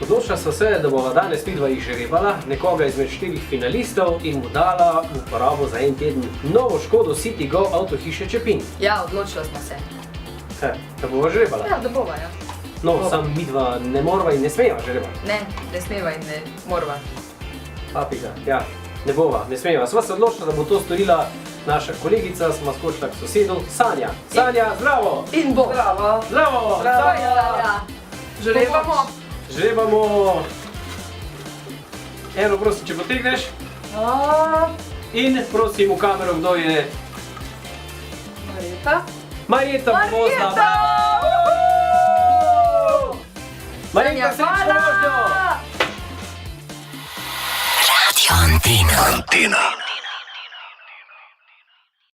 Odločila sva se, da bova danes midva izžrebala nekoga izmed 4 finalistov in mu dala v uporabo za en teden novo Škodo City Go avto hiše Čepin. Ja, odločila smo se. Da bova žrebala? Ja, da bova, ja. No, sam midva ne morva in ne smeva žrebati. Ne smeva in ne morva. Papiga, ja, ne bova, ne smeva. Sva se odločila, da bo to storila naša kolegica, sva skočila k sosedu, Sanja. Sanja, zdravo! In bo. Bravo. Zdravo! Bravo, ja. Žrebamo. Žrebamo. Eno, prosim, če potegneš. In prosim v kamero, kdo je... Marjeta. Marjeta Bozna. Marjeta, srečno vožnjo! Radio Antina.